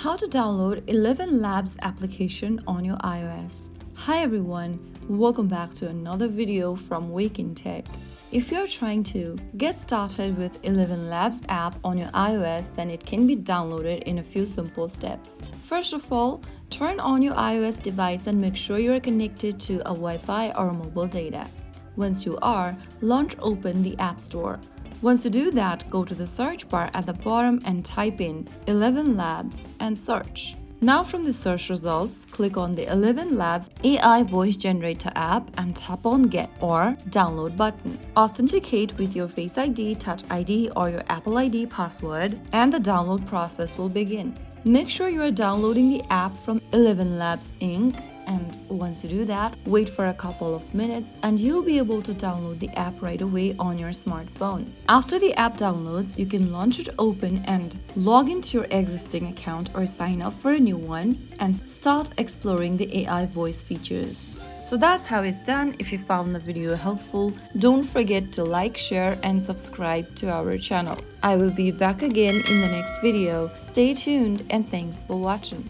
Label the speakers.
Speaker 1: How to download ElevenLabs application on your iOS. Hi everyone, welcome back to another video from Wake&Tech. If you're trying to get started with ElevenLabs app on your iOS, then it can be downloaded in a few simple steps. First of all, turn on your iOS device and make sure you are connected to a Wi-Fi or mobile data. Once you are, launch open the App Store. Once you do that, go to the search bar at the bottom and type in ElevenLabs and search. Now from the search results, click on the ElevenLabs AI Voice Generator app and tap on Get or Download button. Authenticate with your Face ID, Touch ID or your Apple ID password and the download process will begin. Make sure you are downloading the app from ElevenLabs Inc. And once you do that, wait for a couple of minutes and you'll be able to download the app right away on your smartphone. After the app downloads, you can launch it open and log into your existing account or sign up for a new one and start exploring the AI voice features. So that's how it's done. If you found the video helpful, don't forget to like, share and subscribe to our channel. I will be back again in the next video. Stay tuned and thanks for watching.